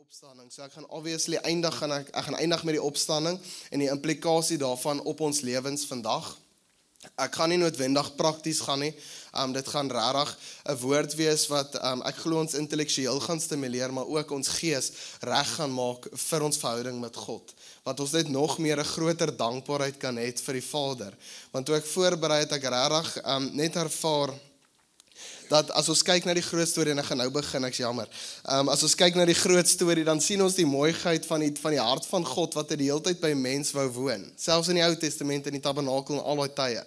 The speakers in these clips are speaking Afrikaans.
opstanding. So ek gaan obviously ek gaan eindig met die opstanding en die implikasie daarvan op ons lewens vandag. Ek gaan nie noodwendig prakties gaan nie. Dit gaan regtig 'n woord wees wat ek glo ons intellektueel gaan stimuleer, maar ook ons gees reg gaan maak vir ons verhouding met God. Wat ons net nog meer 'n groter dankbaarheid kan hê vir die Vader. Want toe ek voorberei het, ek regtig net ervaar dat as ons kyk na die groot storie, en ek gaan nou begin, ek's jammer. As ons kyk na die groot storie, dan sien ons die mooiheid van die hart van God, wat hy die hele tyd by mens wou woon. Selfs in die Ou Testament, in die tabernakel en al daai tye.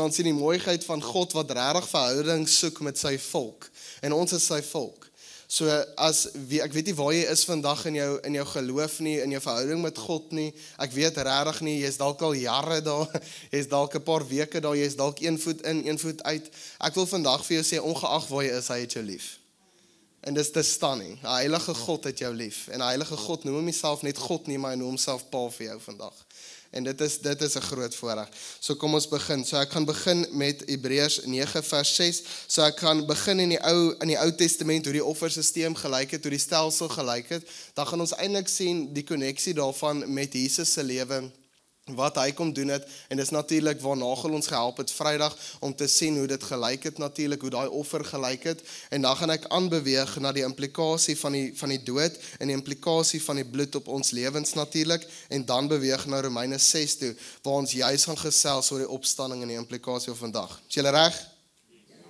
Ons sien die mooiheid van God, wat regtig verhouding soek met sy volk. En ons is sy volk. So ek weet nie waar jy is vandag in jou geloof nie, in jou verhouding met God nie. Ek weet regtig nie, jy is dalk al jare daar, jy is dalk 'n paar weke daar, jy is dalk 1 voet in, 1 voet uit. Ek wil vandag vir jou sê, ongeag waar jy is, hy het jou lief. En dis stunning. 'n Heilige God het jou lief. En 'n heilige God noem homself net God nie, maar hy noem homself Pa vir jou vandag. En dit is 'n groot voorreg. So kom ons begin. So ek gaan begin met Hebreërs 9 vers 6. So ek gaan begin in die Ou Testament, hoe die offersisteem gelyk het, hoe die stelsel gelyk het. Dan gaan ons eintlik sien die koneksie daarvan met Jesus se lewe, wat hy kom doen het, en dis natuurlik waar Nagel ons gehelp het Vrydag om te sien hoe dit gelyk het natuurlik, hoe daai offer gelyk het, en dan gaan ek aanbeweeg na die implikasie van die dood en die implikasie van die bloed op ons lewens natuurlik, en dan beweeg na Romeine 6 toe, waar ons juis gaan gesels oor die opstanding en die implikasie van vandag. Is julle reg?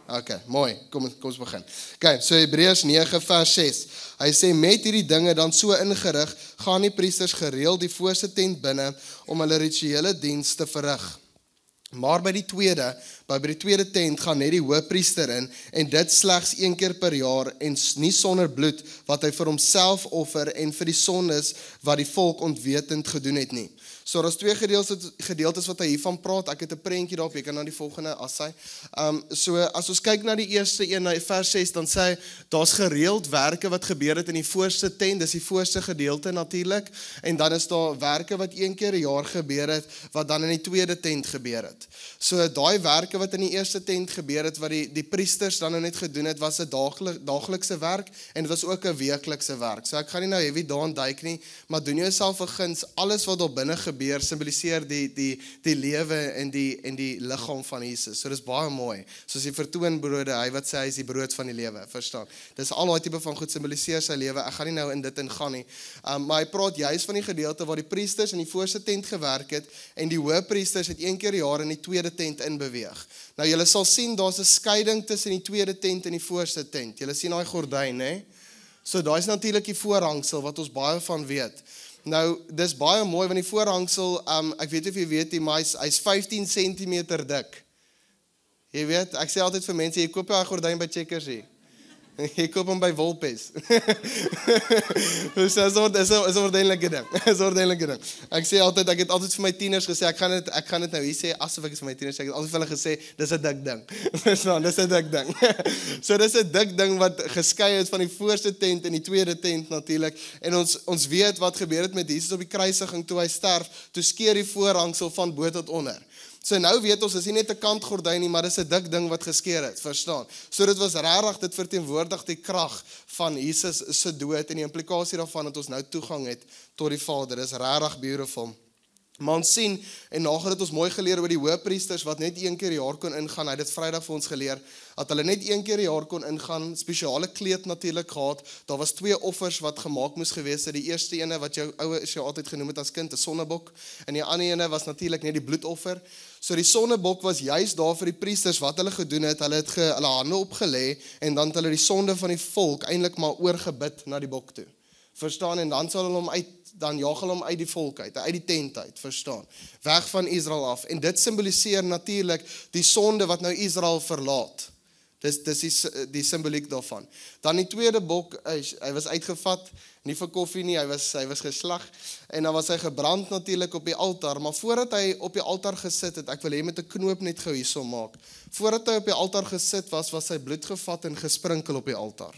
Okay, mooi. Kom ons begin. Okay, so Hebreërs 9 vers 6. Hy sê met hierdie dinge dan so ingerig, gaan die priesters gereeld die voorste tent binne om hulle rituele diens te verrig. Maar by die tweede tent gaan net die hoëpriester in, en dit slegs 1 keer per jaar, en nie sonder bloed, wat hy vir homself offer, en vir die sondes wat die volk onwetend gedoen het nie. So daar's 2 gedeeltes wat hy hiervan praat. Ek het 'n prentjie daarop, jy kan na die volgende assy. So as ons kyk na die eerste een, na vers 6, dan sê hy, daar's gereeld werke wat gebeur het in die voorste tent, dis die voorste gedeelte natuurlik, en dan is daar werke wat 1 keer 'n jaar gebeur het, wat dan in die tweede tent gebeur het. So daai werke wat in die eerste tent gebeur het, wat die priesters dan net gedoen het, was 'n daaglikse werk, en dit was ook 'n weeklikse werk. So ek gaan nie nou heavy daarin duik nie, maar doen jouself 'n guns, alles wat daar binne gebeur, symboliseer die lewe en die liggaam van Jesus. So dis baie mooi. Soos die vertoonbrode, hy wat sê hy is die brood van die lewe, verstaan? Dis al daai tipe van goed symboliseer sy lewe. Ek gaan nie nou in dit ingaan nie. Maar hy praat juis van die gedeelte waar die priesters in die voorste tent gewerk het, en die hoëpriesters het 1 keer per jaar in die tweede tent inbeweeg. Nou julle sal sien, daar's 'n skeiding tussen die tweede tent en die voorste tent. Julle sien daai gordyn, hè? So daai is natuurlik die voorhangsel wat ons baie van weet. Nou, dis baie mooi, want die voorhangsel, ek weet of jy weet, maar hy's 15 cm dik. Jy weet, ek sê altyd vir mense, jy koop jou gordyn by Checkers hier. Jy koop hom by Wolpes. Dus dis 'n ordentlike ding. Ek sê altyd, ek het altyd vir my tieners gesê, ek gaan dit nou hier sê, asof ek het vir my tieners sê, ek het altyd vir hulle gesê, dis 'n dik ding. Verstaan, dis 'n dik ding. So dis 'n dik ding wat geskei is van die voorste tent en die tweede tent natuurlik. En ons weet wat gebeur het met Jesus op die kruisiging toe hy sterf, toe skeer die voorhangsel van bo tot onder. So nou weet ons, is nie net 'n kantgordyn nie, maar dis 'n dik ding wat geskeer het, verstaan? So dit was regtig, dit verteenwoordig die krag van Jesus se dood en die implikasie daarvan dat ons nou toegang het tot die Vader. Dis regtig beautiful. Maar ons sien, en Nagel het ons mooi geleer oor die hoëpriesters wat net 1 keer per jaar kon ingaan. Hy het dit Vrydag vir ons geleer, dat hulle net 1 keer per jaar kon ingaan, spesiale kleed natuurlik gehad. Daar was 2 offers wat gemaak moes gewees het. Die eerste ene wat jou ouers jou altyd genoem het as kind, 'n sonnebok, en die ander ene was natuurlik net die bloedoffer. So die sonnebok was juis daar vir die priesters wat hulle gedoen het. Hulle het hulle hande opgelê, en dan het hulle die sonde van die volk eintlik maar oorgebid na die bok toe. Verstaan, en dan sal hulle hom dan jaag hulle hom uit die volk uit die tent uit, verstaan, weg van Israel af, en dit symboliseer natuurlik die sonde wat nou Israel verlaat. Dis die simboliek daarvan. Dan die tweede bok, hy was uitgevat, nie vir koffie nie, hy was geslag, en dan was hy gebrand natuurlik op die altaar, maar voordat hy op die altaar gesit het, ek wil hê met 'n knoop net gou hierso maak, voordat hy op die altaar gesit was sy bloed gevat en gesprinkel op die altaar.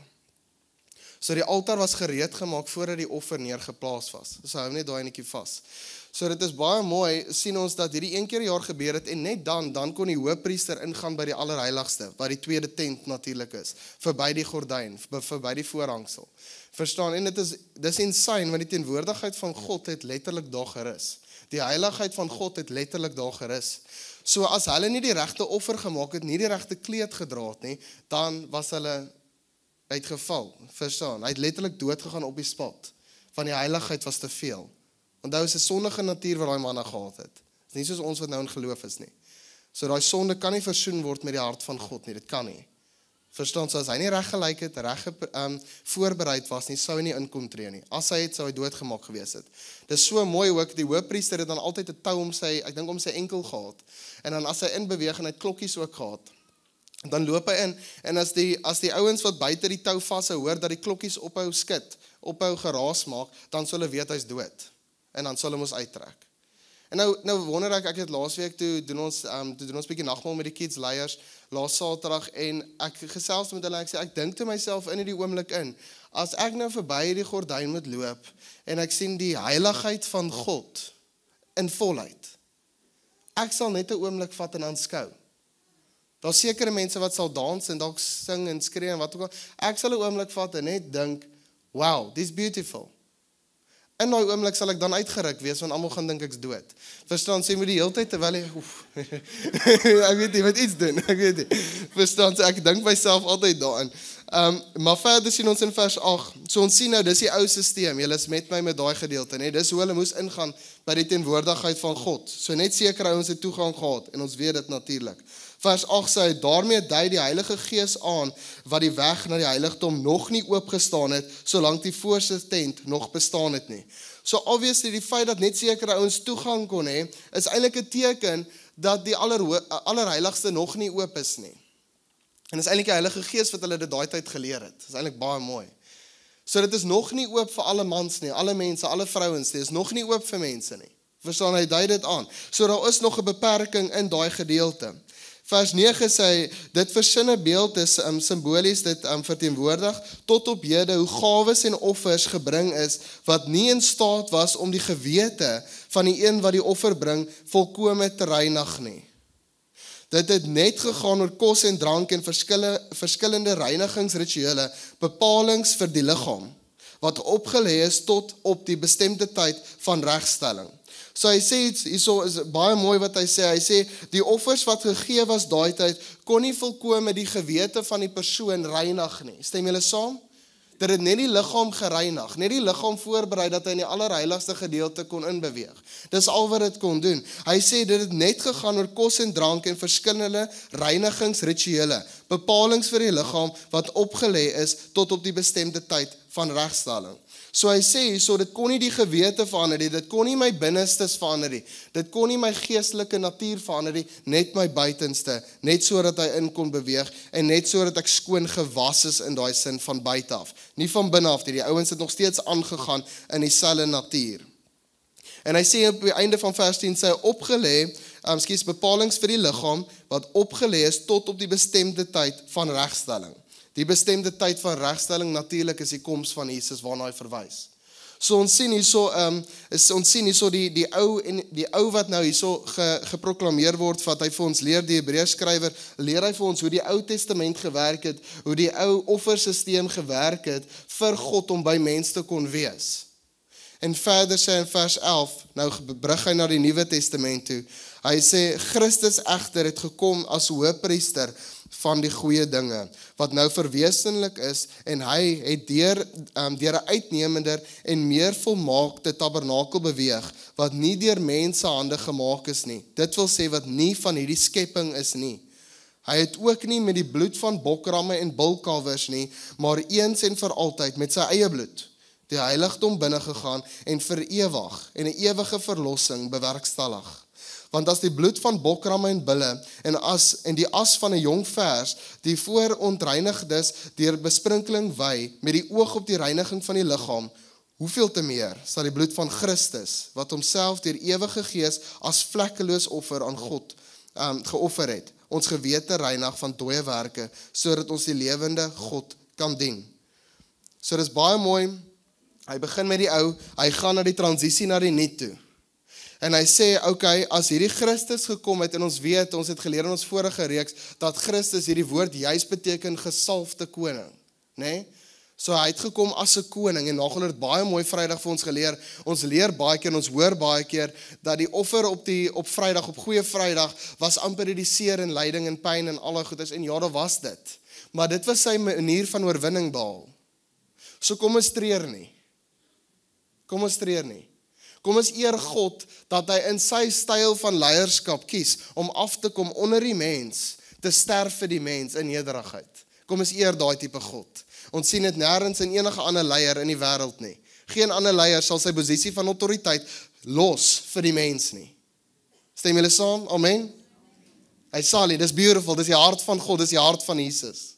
So die altaar was gereed gemaak voordat die offer neergeplaas was. So hou net daai netjie vas. So dit is baie mooi, sien ons dat hierdie een keer per jaar gebeur het en net dan kon die hoëpriester ingaan by die allerheiligste, wat die tweede tent natuurlik is, verby die gordyn, verby die voorhangsel. Verstaan, en dis insane, want die teenwoordigheid van God het letterlik daar gerus. Die heiligheid van God het letterlik daar gerus. So as hulle nie die regte offer gemaak het, nie die regte kleed gedra het nie, dan was hulle uitgeval, verstaan. Hy het letterlik dood gegaan op die spot, van die heiligheid was te veel. Onthou is 'n sondige natuur wat daai manne gehad het. Dis nie soos ons wat nou in geloof is nie. So daai sonde kan nie versoen word met die hart van God nie, dit kan nie. Verstaan, so as hy nie reg gelyk het, reg voorbereid was nie, sou hy nie inkom tree nie. As hy het, sou hy doodgemaak gewees het. Dis so mooi ook, die hoëpriester het dan altyd 'n tou om ek dink om sy enkel gehad. En dan as hy inbeweeg en hy het klokkies ook gehad, dan loop hy in, en as die ouens wat buite die tou vashou, hoor dat die klokkies ophou skit, ophou geraas maak, dan sal hulle weet hy's dood. En dan sal hulle ons uittrek. En nou wonder ek het laasweek toe doen ons bietjie nagmaal met die kids leiers, laas Saterdag, en ek gesels met hulle, ek dink toe myself in die oomblik in, as ek nou verby die gordyn moet loop, en ek sien die heiligheid van God in volheid, ek sal net 'n oomblik vat en aanskou. Daar's sekere mense wat sal dans en dalk sing en skree en wat ook al, ek sal 'n oomblik vat en net dink, wow, this is beautiful. In daai oomblik sal ek dan uitgeruk wees, want almal gaan dink ek's dood. Verstaan, sê moet die hele tyd terwyl ek weet nie, wat iets doen, ek weet nie. Verstaan, so ek dink myself altyd daarin. Maar verder sien ons in vers 8, so ons sien nou, dis die ou sisteem, julle is met my met daai gedeelte, nee, dis hoe hulle moes ingaan by die teenwoordigheid van God. So net seker ouens het toegang gehad, en ons weet dit natuurlik. Vers 8 sê, daarmee dui die Heilige Gees aan, wat die weg na die heiligdom nog nie oopgestaan het, solank die voorste tent nog bestaan het nie. So obviously, die feit dat net sekere ouens toegang kon hê, is eintlik 'n teken dat die allerheiligste nog nie oop is nie. En dis eintlik die Heilige Gees wat hulle dit daai tyd geleer het. Dis eintlik baie mooi. So dit is nog nie oop vir alle mans nie, alle mense, alle vrouens nie, is nog nie oop vir mense nie. Verstaan, hy dui dit aan. So daar is nog 'n beperking in daai gedeelte. Vers 9 sê, dit versinne beeld is simbolies dit verteenwoordig, tot op hede hoe gawes en offers gebring is, wat nie in staat was om die gewete van die een wat die offer bring, volkome te reinig nie. Dit het net gegaan oor kos en drank en verskillende reinigingsrituele, bepalings vir die liggaam, wat opgelê is tot op die bestemde tyd van regstelling. So hy sê, hierso is baie mooi wat hy sê, die offers wat gegee was daai tyd, kon nie volkome die gewete van die persoon reinig nie. Stem julle saam? Dat het net die liggaam gereinig, net die liggaam voorberei dat hy in die allerheiligste gedeelte kon inbeweeg. Dis al wat dit kon doen. Hy sê dit het net gegaan oor kos en drank en verskillende reinigingsrituele, bepalings vir die liggaam wat opgelê is tot op die bestemde tyd van regstelling. So hy sê, so dit kon nie die gewete verander nie, dit kon nie my binnestes verander nie, dit kon nie my geestelike natuur verander nie, net my buitenste, net so dat hy in kon beweeg, en net so dat ek skoon gewas is in daai sin van buite af, nie van binne af nie, die ouens het nog steeds aangegaan in dieselfde natuur. En hy sê op die einde van vers 10, sê opgelê, bepalings vir die liggaam, wat opgelê is tot op die bestemde tyd van regstelling. Die bestemde tyd van regstelling natuurlik is die koms van Jesus waarna hy verwys. So ons sien hierso die ou wat nou hierso geproklameer word, wat hy vir ons leer, die Hebreërskrywer, leer hy vir ons hoe die Ou Testament gewerk het, hoe die ou offersisteem gewerk het vir God om by mens te kon wees. En verder sê in vers 11, nou brug hy na die Nuwe Testament toe. Hy sê Christus egter het gekom as hoëpriester van die goeie dinge, wat nou verwesenlik is, en hy het deur 'n uitnemender en meer volmaakte tabernakel beweeg, wat nie deur mense hande gemaak is nie. Dit wil sê wat nie van hierdie skepping is nie. Hy het ook nie met die bloed van bokramme en bulkalwers nie, maar eens en vir altyd met sy eie bloed die heiligdom binne gegaan en vir ewig en 'n ewige verlossing bewerkstellig. Want as die bloed van bokramme en bulle en die as van 'n jong vers, die voorontreinigd is deur besprinkeling wy, met die oog op die reiniging van die liggaam, hoeveel te meer sal die bloed van Christus, wat homself deur ewige Gees as vlekkeloos offer aan God geoffer het, ons gewete reinig van dooie werke, sodat ons die lewende God kan dien. So dis baie mooi. Hy begin met die ou, hy gaan na die transisie na die nuut toe. En hy sê, okay, as hierdie Christus gekom het, en ons weet, ons het geleer in ons vorige reeks, dat Christus hierdie woord juist beteken gesalfde koning, né? So hy het gekom as 'n koning, en Nagel het baie mooi Vrydag vir ons geleer. Ons leer baie keer, ons hoor baie keer, dat die offer op Vrydag, op Goeie Vrydag, was amper die seer en lyding en pyn en alle goedes, en ja, dat was dit. Maar dit was sy manier van oorwinning behaal. So kom ons treur nie. Kom ons treur nie. Kom ons eer God, dat hy in sy styl van leierskap kies, om af te kom onder die mens, te sterf vir die mens in nederigheid. Kom ons eer daai tipe God. Ons sien dit nêrens in enige ander leier in die wêreld nie. Geen ander leier sal sy posisie van autoriteit los vir die mens nie. Stem julle saam? Amen? Hy sal nie, dis beautiful, dis die hart van God, dis die hart van Jesus.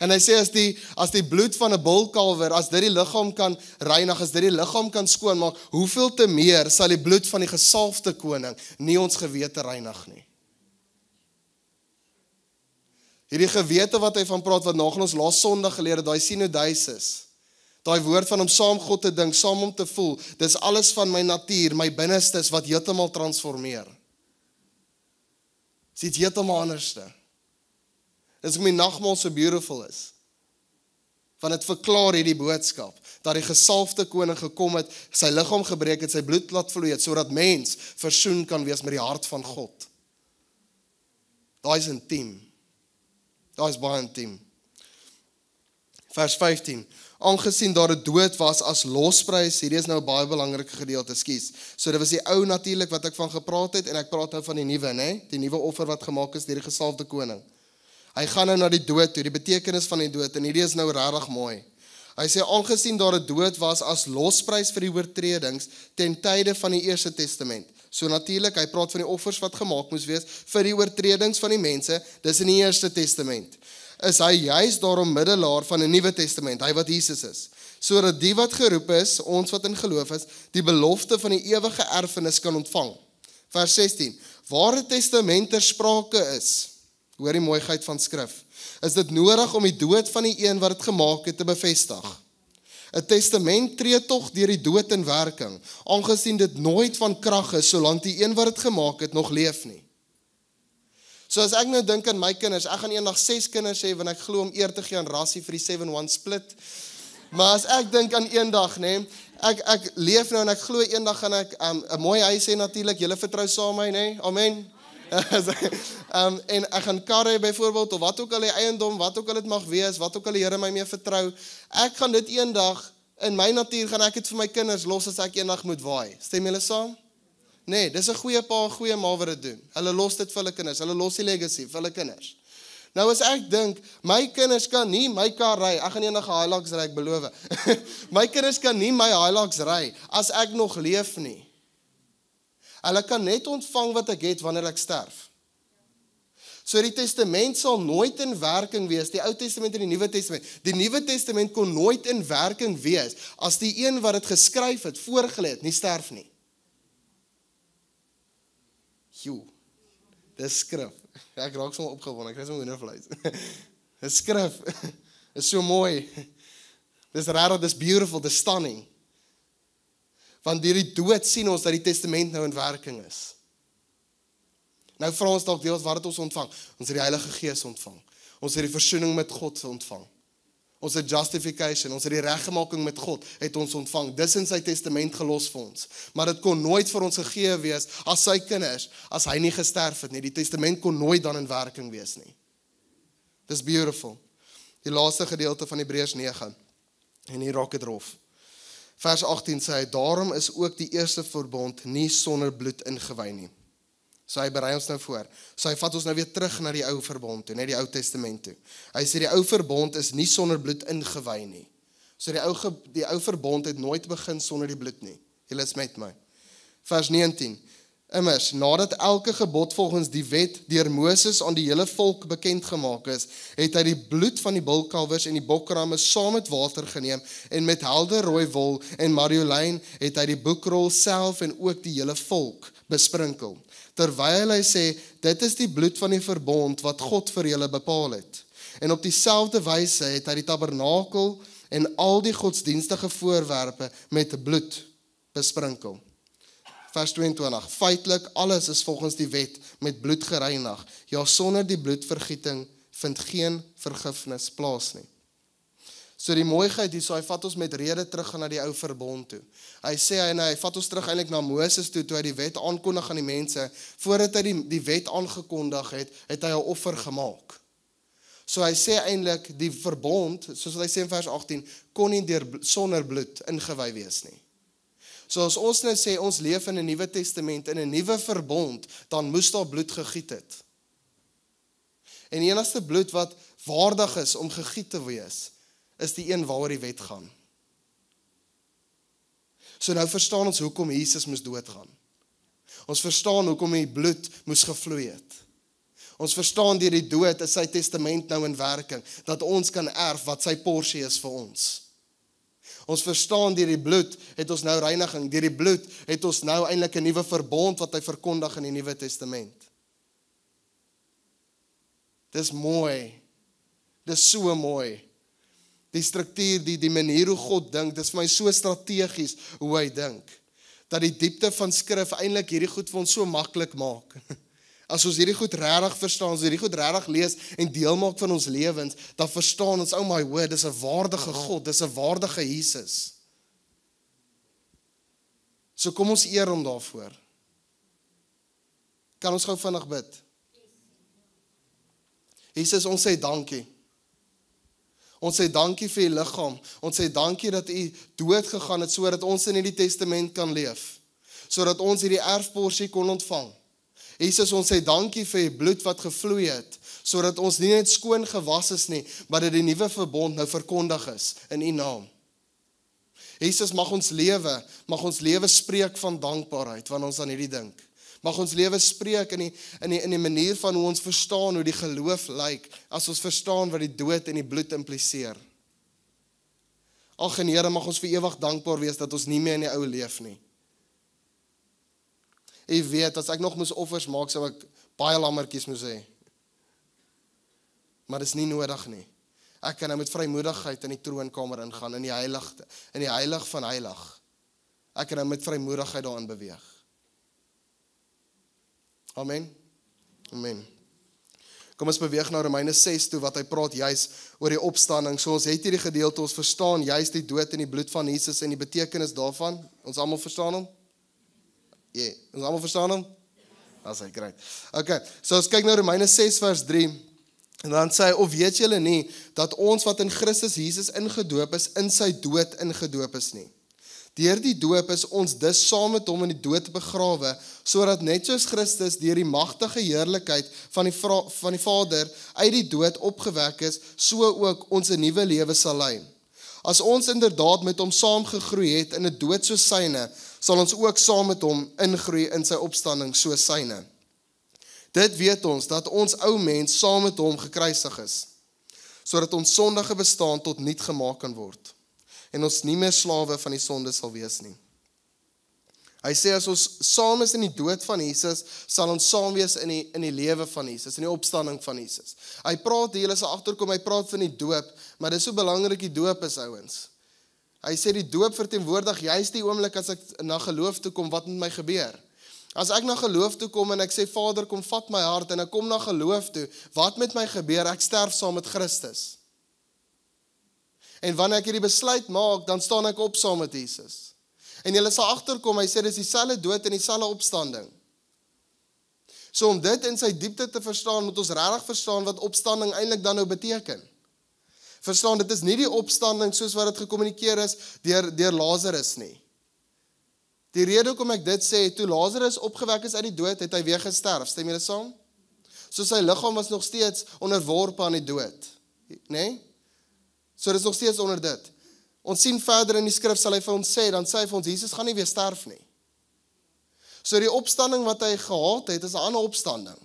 En hy sê, as die bloed van 'n bulkalwer, as dit die liggaam kan reinig, as dit die liggaam kan skoonmaak, hoeveel te meer sal die bloed van die gesalfde koning nie ons gewete reinig nie. Hierdie gewete wat hy van praat, wat Nagel ons laas Sondag geleer het, daai synodeisis, daai woord van om saam God te dink, saam om te voel, dis alles van my natuur, my binnestes, wat heeltemal transformeer. Dis iets heeltemal anderste. Dis hoekom die nagmaal so beautiful is. Want dit verklaar hierdie boodskap, dat die gesalfde koning gekom het, sy liggaam gebreek het, sy bloed laat vloei het, sodat mens versoen kan wees met die hart van God. Daai is intiem. Daai is baie intiem. Vers 15. Aangesien daar 'n dood was as losprys, hierdie is nou 'n baie belangrike gedeelte, skus. So dit was die ou natuurlik wat ek van gepraat het, en ek praat nou van die nuwe, né? Die nuwe offer wat gemaak is deur die gesalfde koning. Hy gaan nou na die dood toe, die betekenis van die dood, en hierdie is nou regtig mooi. Hy sê, aangesien daar 'n dood was as losprys vir die oortredings, ten tye van die Eerste Testament. So natuurlik, hy praat van die offers wat gemaak moes wees, vir die oortredings van die mense, dis in die Eerste Testament. Is hy juist daarom middelaar van 'n Nuwe Testament, hy wat Jesus is. Sodat die wat geroep is, ons wat in geloof is, die belofte van die ewige erfenis kan ontvang. Vers 16, waar 'n testament ter sprake is, hoor die mooiheid van skrif, is dit nodig om die dood van die een wat dit gemaak het te bevestig. 'n Testament tree tog deur die dood in werking, aangesien dit nooit van krag is, solank die een wat dit gemaak het nog leef nie. So as ek nou dink aan my kinders, ek gaan eendag 6 kinders hê, want ek glo om eer te gee aan Rassie vir die 7-1 split. Maar as ek dink aan eendag, nee, ek leef nou en ek glo eendag gaan ek 'n mooi huis hê natuurlik, julle vertrou saam my, nee, amen. En ek gaan karre byvoorbeeld, of wat ook al die eiendom, wat ook al dit mag wees, wat ook al die Here my mee vertrou, ek gaan dit eendag, in my natuur gaan ek dit vir my kinders los as ek eendag moet waai. Stem julle saam? Nee, dis 'n goeie pa en goeie ma wat dit doen. Hulle los dit vir hulle kinders, hulle los die legacy vir hulle kinders. Nou as ek dink, my kinders kan nie my kar ry, ek gaan eendag 'n Hilux ry, ek beloof. My kinders kan nie my Hilux ry, as ek nog leef nie. Hulle kan net ontvang wat ek het wanneer ek sterf. So die testament sal nooit in werking wees, die Ou Testament en die Nuwe Testament. Die Nuwe Testament kon nooit in werking wees, as die een wat dit geskryf het, voorgelê het, nie sterf nie. Dis skrif. Ek raak sommer opgewonde, ek kry sommer hoendervleis. Dis skrif. Dis so mooi. Dis rare, dis beautiful, dis stunning. Want deur die dood sien ons dat die testament nou in werking is. Nou vra ons dalk deels, wat het ons ontvang? Ons het die Heilige Gees ontvang. Ons het die versoening met God ontvang. Ons het justification, ons het die reggemaking met God, het ons ontvang. Dis in sy testament gelos vir ons. Maar dit kon nooit vir ons gegee wees, as sy kinders, as hy nie gesterf het nie. Die testament kon nooit dan in werking wees nie. Dis beautiful. Die laaste gedeelte van Hebreërs 9. En hier raak dit rof. Vers 18 sê hy, daarom is ook die eerste verbond nie sonder bloed ingewy nie. So hy berei ons nou voor. So hy vat ons nou weer terug na die ou verbond toe, net die Ou Testament toe. Hy sê die ou verbond is nie sonder bloed ingewy nie. So die ou verbond het nooit begin sonder die bloed nie. Julle is met my. Vers 19. Immers, nadat elke gebod volgens die wet deur Moses aan die hele volk bekend gemaak is, het hy die bloed van die bulkalwers en die bokramme saam met water geneem en met helder rooi wol en mariolyn het hy die boekrol self en ook die hele volk besprinkel. Terwyl hy sê, dit is die bloed van die verbond wat God vir julle bepaal het. En op dieselfde wyse het hy die tabernakel en al die godsdienstige voorwerpe met bloed besprinkel. Vers 22, feitelik alles is volgens die wet met bloed gereinig. Ja, sonder die bloedvergieting vind geen vergifnis plaas nie. So die mooiheid hier, so hy vat ons met rede terug na die ou verbond toe. Hy sê, hy vat ons terug eintlik na Moses toe hy die wet aankondig aan die mense. Voordat hy die wet aangekondig het, het hy 'n offer gemaak. So hy sê eintlik, die verbond, soos wat hy sê in vers 18, kon nie sonder bloed ingewy wees nie. So as ons nou sê, ons leef in 'n Nuwe Testament, in 'n nuwe verbond, dan moes daar bloed gegiet het. En die enigste bloed wat waardig is om gegiet te wees, is die een waaroor die wet gaan. So nou verstaan ons hoekom Jesus moes doodgaan. Ons verstaan hoekom die bloed moes gevloei het. Ons verstaan deur die dood is sy testament nou in werking, dat ons kan erf wat sy porsie is vir ons. Ons verstaan deur die bloed het ons nou reiniging, deur die bloed het ons nou eintlik 'n nuwe verbond wat hy verkondig in die Nuwe Testament. Dis mooi. Dis so mooi. Die struktuur, die manier hoe God dink, dis vir my so strategies hoe hy dink. Dat die diepte van skrif eintlik hierdie goed vir ons so maklik maak. As ons hierdie goed regtig verstaan, as ons hierdie goed regtig lees en deel maak van ons lewens, dan verstaan ons, oh my word, dis 'n waardige God, dis 'n waardige Jesus. So kom ons eer hom daarvoor. Kan ons gou vinnig bid? Jesus, ons sê dankie. Ons sê dankie vir u liggaam. Ons sê dankie dat u dood gegaan het sodat ons in hierdie testament kan leef. Sodat ons hierdie erfporsie kon ontvang. Jesus, ons sê dankie vir die bloed wat gevloei het, sodat ons nie net skoon gewas is nie, maar dat die nuwe verbond nou verkondig is in u naam. Jesus, mag ons lewe spreek van dankbaarheid wanneer ons aan hierdie dink. Mag ons lewe spreek in die manier van hoe ons verstaan hoe die geloof lyk, as ons verstaan wat die dood en die bloed impliseer. Ag en Here, mag ons vir ewig dankbaar wees dat ons nie meer in die ou leef nie. U weet, as ek nog moes offers maak, sou ek baie lammertjies moes hê. Maar dis nie nodig nie. Ek kan nou met vrymoedigheid in die troonkamer ingaan, in die heilig van heilig. Ek kan nou met vrymoedigheid daarin beweeg. Amen. Amen. Kom ons beweeg na Romeine 6 toe, wat hy praat juis oor die opstanding. So ons het hierdie gedeelte, ons verstaan juis die dood en die bloed van Jesus en die betekenis daarvan. Ons almal verstaan hom? Ja, ons almal verstaan hom? That's great. Okay, so ons kyk na Romeine 6 vers 3. En dan sê hy, of weet julle nie, dat ons wat in Christus Jesus ingedoop is, in sy dood ingedoop is nie. Deur die doop is ons dus saam met hom in die dood begrawe, sodat net soos Christus deur die magtige heerlikheid van die Vader uit die dood opgewek is, so ook ons 'n nuwe lewe sal lei. As ons inderdaad met hom saamgegroei het in 'n dood soos syne, sal ons ook saam met hom ingroei in sy opstanding soos syne. Dit weet ons, dat ons ou mens saam met hom gekruisig is, sodat ons sondige bestaan tot niet gemaak kan word, en ons nie meer slawe van die sonde sal wees nie. Hy sê, as ons saam is in die dood van Jesus, sal ons saam wees in die lewe van Jesus, in die opstanding van Jesus. Hy praat, julle sal agterkom, hy praat van die doop, maar dit is so belangrik die doop is, ouens. Hy sê, die doop verteenwoordig juist die oomblik as ek na geloof toe kom, wat met my gebeur. As ek na geloof toe kom en ek sê, Vader, kom vat my hart, en ek kom na geloof toe, wat met my gebeur? Ek sterf saam met Christus. En wanneer ek hierdie besluit maak, dan staan ek op saam met Jesus. En julle sal agterkom, hy sê, dis dieselfde dood en dieselfde opstanding. So om dit in sy diepte te verstaan, moet ons regtig verstaan wat opstanding eintlik dan nou beteken. Verstaan, dit is nie die opstanding soos wat dit gekommunikeer is deur Lazarus nie. Die rede hoekom ek dit sê, toe Lazarus opgewek is uit die dood, het hy weer gesterf. Stem julle saam? So sy liggaam was nog steeds onderworpe aan die dood. Nee? So dit is nog steeds onder dit. Ons sien verder in die skrif, sal hy vir ons sê, dan sê hy vir ons, Jesus gaan nie weer sterf nie. So die opstanding wat hy gehad het, is 'n ander opstanding.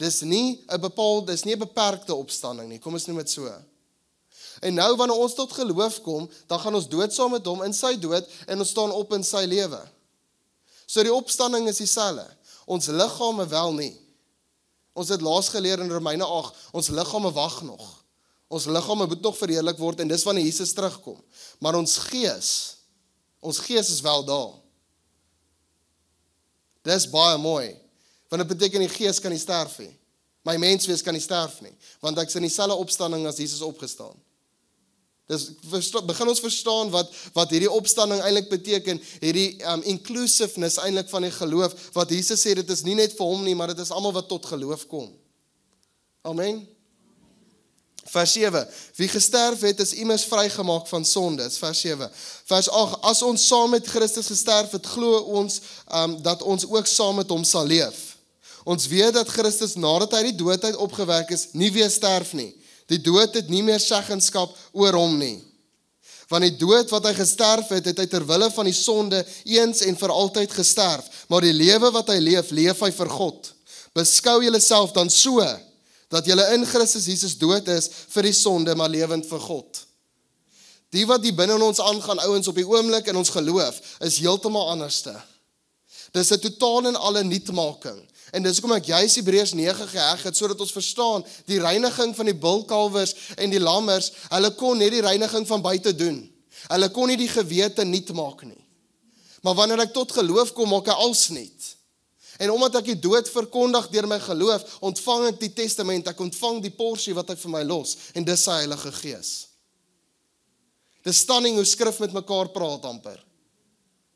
Dis nie 'n beperkte opstanding nie, kom ons noem dit so. En nou, wanneer ons tot geloof kom, dan gaan ons dood saam met hom in sy dood, en ons staan op in sy lewe. So die opstanding is dieselfde. Ons liggame wel nie. Ons het laas geleer in Romeine 8, ons liggame wag nog. Ons liggame moet nog verheerlik word en dis wanneer Jesus terugkom. Maar ons gees is wel daar. Dis baie mooi. Want dit beteken die gees kan nie sterf nie. My menswees kan nie sterf nie, want ek is in dieselfde opstanding as Jesus opgestaan. Dus begin ons verstaan wat hierdie opstanding eintlik beteken, hierdie inclusiveness eintlik van die geloof, wat Jesus sê, dit is nie net vir hom nie, maar dit is almal wat tot geloof kom. Amen. Vers 7, wie gesterf het, is immers vrygemaak van sonde, is vers 7. Vers 8, as ons saam met Christus gesterf het, glo ons dat ons ook saam met hom sal leef. Ons weet dat Christus nadat hy die dood uit opgewerk is, nie weer sterf nie. Die dood het nie meer seggenskap oor hom nie. Want die dood wat hy gesterf het, het hy ter wille van die sonde eens en vir altyd gesterf. Maar die lewe wat hy leef, leef hy vir God. Beskou julleself dan so, dat julle in Christus Jesus dood is vir die sonde, maar lewend vir God. Die wat die binne in ons aangaan, ouens, op die oomblik in ons geloof, is heeltemal anderste. Dis 'n totaal en alle nuutmaking. En dis hoekom ek juis Hebreërs 9 geheg het, sodat ons verstaan, die reiniging van die bulkalwers en die lammers, hulle kon net die reiniging van buite doen. Hulle kon nie die gewete nuut maak nie. Maar wanneer ek tot geloof kom, maak hy alles nuut. En omdat ek die dood verkondig deur my geloof, ontvang ek die testament, ek ontvang die porsie wat hy vir my los, en dis sy Heilige Gees. Dis stunning hoe skrif met mekaar praat amper.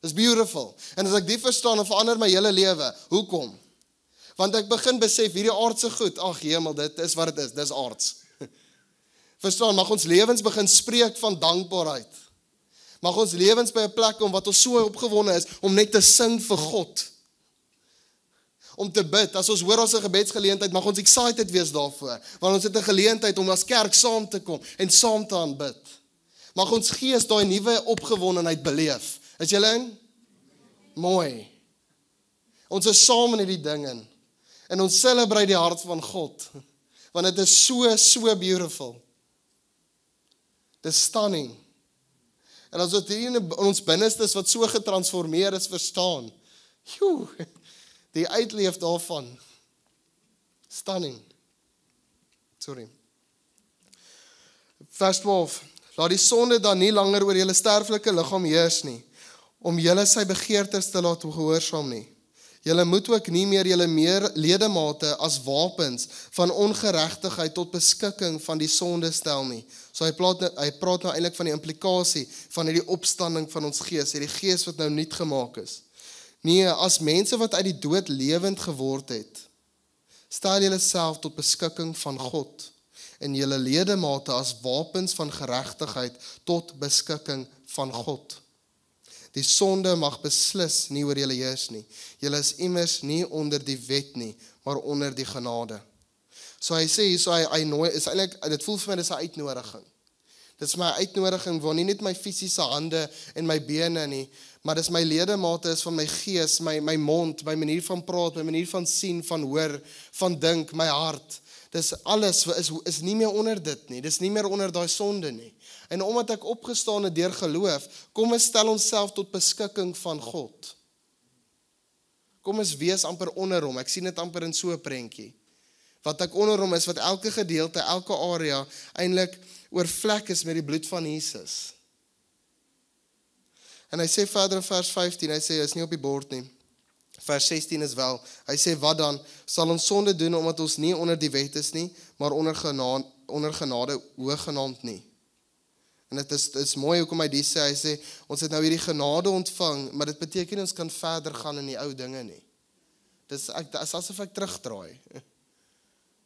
Dis beautiful. En as ek die verstaan, dan verander my hele lewe. Hoekom? Want ek begin besef, hierdie aardse goed, ag hemel, dit is wat dit is, dis aards. Verstaan, mag ons lewens begin spreek van dankbaarheid. Mag ons lewens by 'n plek kom wat ons so opgewonde is, om net te sing vir God. Om te bid, as ons hoor ons 'n gebedsgeleentheid, mag ons excited wees daarvoor, want ons het 'n geleentheid om as kerk saam te kom, en saam te aanbid. Mag ons gees daai nuwe opgewondenheid beleef. Is julle in? Mooi. Ons is saam in hierdie ding in. En ons celebrate die hart van God. Want dit is so beautiful. Dit is stunning. En as dit hier in ons binnestes wat so getransformeer is, verstaan. Die uitleef daarvan. Stunning. Sorry. Vers 12. Laat die sonde dan nie langer oor julle sterflike liggaam heers nie, om julle sy begeertes te laat gehoorsaam nie. Julle moet ook nie meer julle ledemate as wapens van ongeregtigheid tot beskikking van die sonde stel nie. So hy praat nou eintlik van die implikasie van hierdie opstanding van ons gees, hierdie gees wat nou nuut gemaak is. Nee, as mense wat uit die dood lewend geword het, stel julle self tot beskikking van God en julle ledemate as wapens van geregtigheid tot beskikking van God. Die sonde mag beslis nie oor julle heers nie. Julle is immers nie onder die wet nie, maar onder die genade. So hy sê, hy nooi, is eintlik, dit voel vir my, dis 'n uitnodiging. Dit is my uitnodiging, waar nie net my fisiese hande en my bene nie, maar dis my ledemate is van my gees, my mond, my manier van praat, my manier van sien, van hoor, van dink, my hart. Dis alles is nie meer onder dit nie. Dis nie meer onder daai sonde nie. En omdat ek opgestaan het deur geloof, kom ons stel onsself tot beskikking van God. Kom ons wees amper onder hom. Ek sien dit amper in so 'n prentjie. Wat ek onder hom is, wat elke gedeelte, elke area eintlik oorvlek is met die bloed van Jesus. En hy sê verder in vers 15, hy sê, is nie op die bord nie. Vers 16 is wel, hy sê, wat dan? Sal ons sonde doen, omdat ons nie onder die wet is nie, maar onder genade hooggenaamd nie. En dit is mooi hoekom hy die sê, hy sê, ons het nou hierdie genade ontvang, maar dit beteken ons kan verder gaan in die ou dinge nie. Dit is asof ek terugdraai.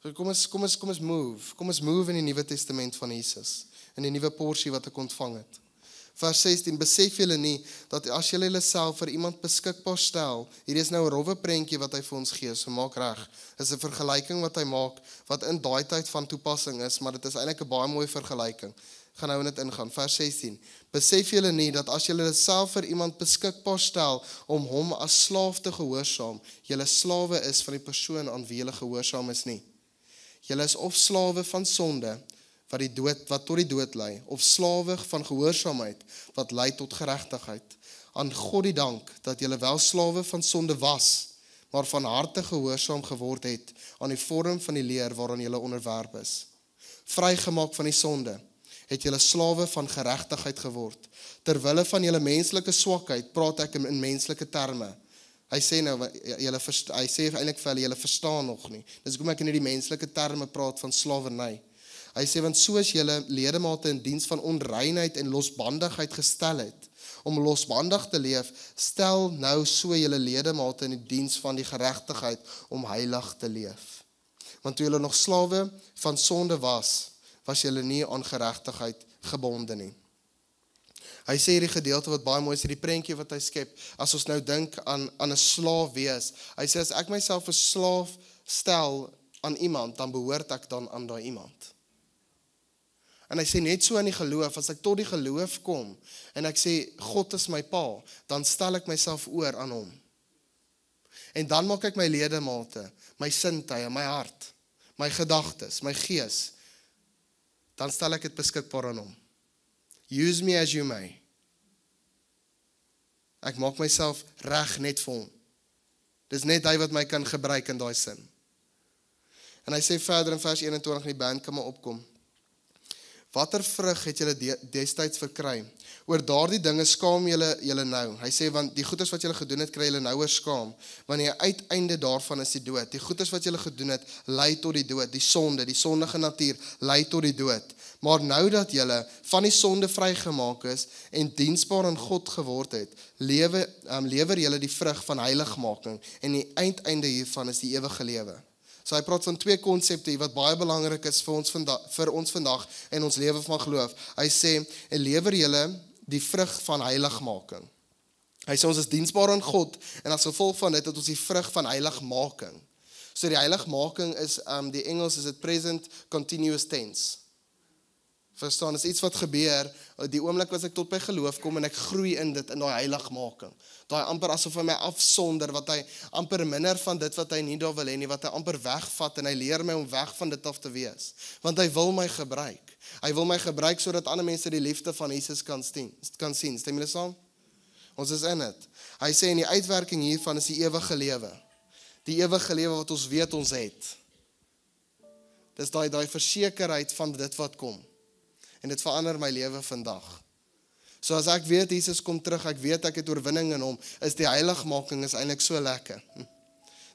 So kom ons move in die Nuwe Testament van Jesus, in die nuwe porsie wat ek ontvang het. Vers 16, besef julle nie, dat as julle julleself vir iemand beskikbaar stel, hier is nou 'n rowwe prentjie wat hy vir ons gee, so maak reg, is 'n vergelyking wat hy maak, wat in daai tyd van toepassing is, maar dit is eintlik 'n baie mooi vergelyking. Gaan nou in dit ingaan, vers 16, besef julle nie, dat as julle julleself vir iemand beskikbaar stel, om hom as slaaf te gehoorsaam, julle slawe is van die persoon aan wie julle gehoorsaam is nie. Julle is of slawe van sonde, wat tot die dood lei, of slawe van gehoorsaamheid, wat lei tot geregtigheid. Aan God die dank, dat julle wel slawe van sonde was, maar van harte gehoorsaam geword het, aan die vorm van die leer waaraan julle onderwerp is. vrygemaak van die sonde, het julle slawe van geregtigheid geword. Terwille van julle menslike swakheid praat ek in menslike terme. Hy sê nou, hy sê eintlik vir hulle, julle verstaan nog nie. Dis hoekom ek in die menslike terme praat van slawerny. Hy sê, want soos julle ledemate in diens van onreinheid en losbandigheid gestel het, om losbandig te leef, stel nou so julle ledemate in die diens van die geregtigheid, om heilig te leef. Want toe julle nog slawe van sonde was julle nie aan geregtigheid gebonde nie. Hy sê hierdie gedeelte wat baie mooi is, hierdie prentjie wat hy skep, as ons nou dink aan 'n slaaf wees, hy sê as ek myself 'n slaaf stel aan iemand, dan behoort ek dan aan daai iemand. En hy sê net so in die geloof, as ek tot die geloof kom, en ek sê, God is my pa, dan stel ek myself oor aan hom. En dan maak ek my ledemate, my sintuie, my hart, my gedagtes, my gees, dan stel ek dit beskikbaar aan hom. Use me as you may. Ek maak myself reg net vir hom. Dis net hy wat my kan gebruik in daai sin. En hy sê verder in vers 21, die band kan maar opkom. Watter vrug het julle destyds verkry? Oor daardie dinge skaam julle nou. Hy sê, want die goeders wat julle gedoen het, kry julle nou oor skaam. Want die uiteinde daarvan is die dood. Die goeders wat julle gedoen het, lei tot die dood. Die sondige natuur, lei tot die dood. Maar nou dat julle van die sonde vrygemaak is en diensbaar aan God geword het, lewer julle die vrug van heiligmaking. En die uiteinde hiervan is die ewige lewe. So hy praat van twee konsepte wat baie belangrik is vir ons vandag en ons lewe van geloof. Hy sê, lewer julle die vrug van heiligmaking. Hy sê ons is diensbaar aan God en as gevolg van dit het ons die vrug van heiligmaking. So die heiligmaking is, die Engels is het present continuous tense. Verstaan, is iets wat gebeur, die oomblik as ek tot by geloof kom en ek groei in dit, in daai heiligmaking. Daai amper asof hy my afsonder, wat hy amper minder van dit wat hy nie daar wil hê nie, wat hy amper wegvat en hy leer my om weg van dit af te wees. Want hy wil my gebruik. Hy wil my gebruik sodat ander mense die liefde van Jesus kan sien. Stem julle saam? Ons is in dit. Hy sê en die uitwerking hiervan is die ewige lewe. Die ewige lewe wat ons weet ons het. Dis daai versekerheid van dit wat kom. En dit verander my lewe vandag. So as ek weet, Jesus kom terug, ek weet ek het oorwinning in hom, is die heiligmaking is eintlik so lekker.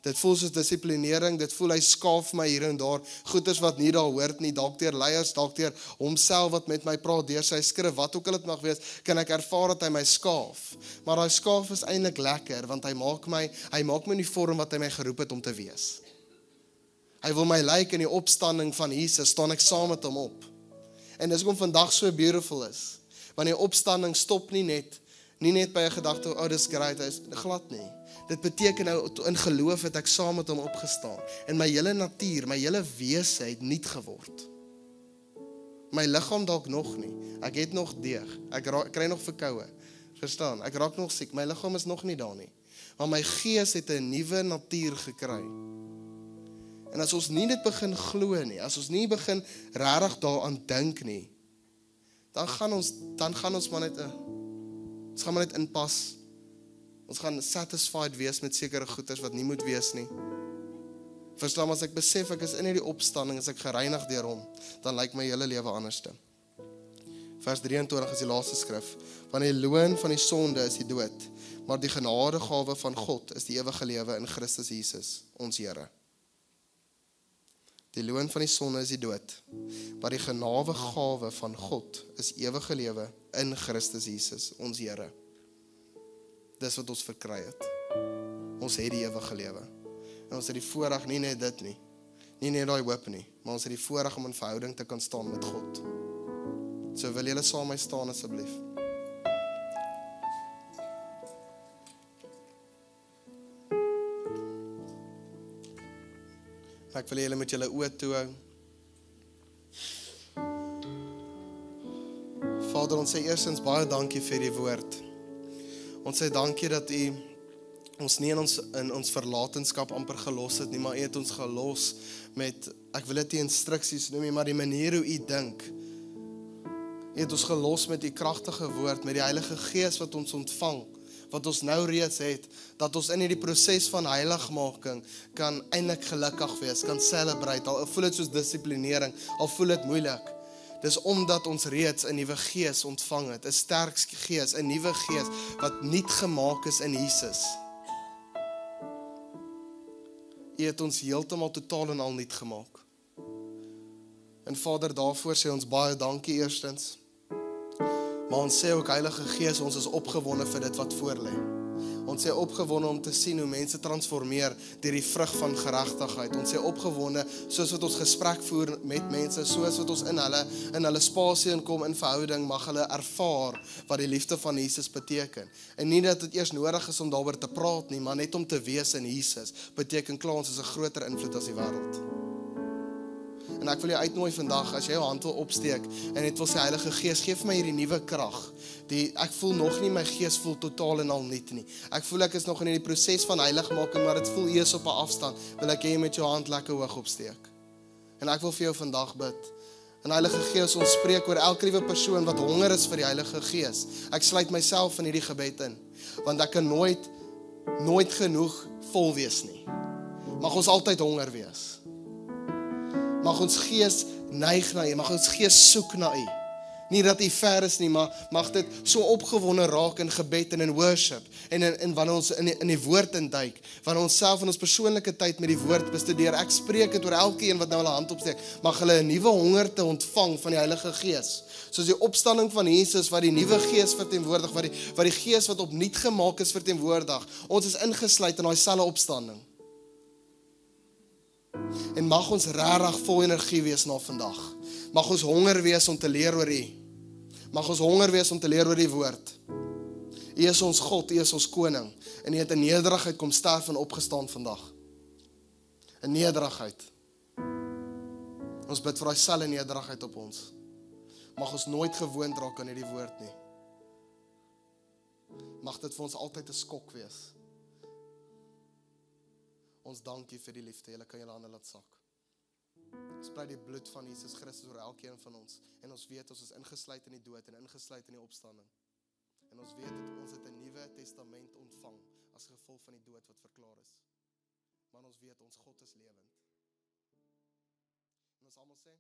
Dit voel soos dissiplinering, dit voel hy skaaf my hier en daar, goeders wat nie daar hoort nie, dalk deur leiers, dalk deur homself wat met my praat, deur sy skrif, wat ook al dit mag wees, kan ek ervaar dat hy my skaaf. Maar daai skaaf is eintlik lekker, want hy maak my in die vorm wat hy my geroep het om te wees. Hy wil my lyk in die opstanding van Jesus, staan ek saam met hom op. En dis hoekom vandag so beautiful is. Want die opstanding stop nie net by 'n gedagte, dis great, hy is glad nie. Dit beteken nou, in geloof het ek saam met hom opgestaan. En my hele natuur, my hele wese het nuut geword. My liggaam dalk nog nie. Ek het nog deeg. Ek kry nog verkoue. Verstaan? Ek raak nog siek. My liggaam is nog nie daar nie. Maar my gees het 'n nuwe natuur gekry. En as ons nie dit begin glo nie, as ons nie begin regtig daaraan dink nie, dan gaan ons maar net inpas. Ons gaan satisfied wees met sekere goeders wat nie moet wees nie. Verstaan, as ek besef ek is in hierdie opstanding, as ek gereinig deur hom, dan lyk my hele lewe anderste. Vers 23 is die laaste skrif. Want die loon van die sonde is die dood, maar die genadegawe van God is die ewige lewe in Christus Jesus, ons Here. Die loon van die sonde is die dood, maar die genadegawe van God is ewige lewe in Christus Jesus, ons Here. Dis wat ons verkry het. Ons het die ewige lewe. En ons het die voorreg, nie net dit nie, nie net daai hoop nie, maar ons het die voorreg om in verhouding te kan staan met God. So wil julle saam met my staan asseblief. Ek wil julle met julle oë toe hou. Vader, ons sê eerstens baie dankie vir die woord. Ons sê dankie dat U ons nie in ons verlatenskap amper gelos het nie, maar U het ons gelos met, ek wil dit nie instruksies noem nie, maar die manier hoe U dink. U het ons gelos met U kragtige woord, met die Heilige Gees wat ons ontvang, wat ons nou reeds het, dat ons in hierdie proses van heiligmaking kan eintlik gelukkig wees, kan celebrate, al voel dit soos dissiplinering, al voel dit moeilik. Dis omdat ons reeds 'n nuwe gees ontvang het, 'n sterk gees, 'n nuwe gees wat nuut gemaak is in Jesus. U het ons heeltemal totaal en al nuut gemaak. En Vader, daarvoor sê ons baie dankie eerstens. Maar ons sê ook Heilige Gees, ons is opgewonde vir dit wat voor lê. Ons sê opgewonde om te sien hoe mense transformeer deur die vrug van geregtigheid. Ons sê opgewonde soos wat ons gesprek voer met mense, soos wat ons in hulle spasie inkom in verhouding, mag hulle ervaar wat die liefde van Jesus beteken. En nie dat dit eers nodig is om daaroor te praat nie, maar net om te wees in Jesus beteken klaar ons is 'n groter invloed as die wêreld. En ek wil jou uitnooi vandag, as jy jou hand wil opsteek en net wil sê, Heilige Gees, geef my hierdie nuwe krag. Ek voel nog nie, my gees voel totaal en al nuut nie. Ek voel ek is nog in die proses van heiligmaking, maar dit voel eers op 'n afstand. Wil ek hê jy met jou hand lekker hoog opsteek. En ek wil vir jou vandag bid. En Heilige Gees, ons spreek oor elke liewe persoon wat honger is vir die Heilige Gees. Ek sluit myself in hierdie gebed in, want ek kan nooit genoeg vol wees nie. Mag ons altyd honger wees. Mag ons gees neig na U, mag ons gees soek na U. Nie dat U ver is nie, maar mag dit so opgewonde raak in gebed en in worship, en wanneer ons in die woord induik, wanneer ons self in ons persoonlike tyd met die woord bestudeer. Ek spreek dit oor elkeen wat nou hulle hand opsteek, mag hulle 'n nuwe honger te ontvang van die Heilige Gees. Soos die opstanding van Jesus, wat die nuwe gees verteenwoordig, wat die gees wat opnuut gemaak is verteenwoordig. Ons is ingesluit in daai selfde opstanding. En mag ons regtig vol energie wees na vandag. Mag ons honger wees om te leer oor U. Mag ons honger wees om te leer oor die woord. U is ons God, U is ons koning. En U het in nederigheid kom sterf en opgestaan vandag. In nederigheid. Ons bid vir daai selfde nederigheid op ons. Mag ons nooit gewoond raak aan hierdie woord nie. Mag dit vir ons altyd 'n skok wees. Ons dankie vir die liefde. Julle kan julle hande laat sak. Sprei die bloed van Jesus Christus oor elkeen van ons. En ons weet ons is ingesluit in die dood en ingesluit in die opstanding. En ons weet dat ons het 'n nuwe testament ontvang as gevolg van die dood wat verklaar is. Maar ons weet ons God is lewend. En ons almal sê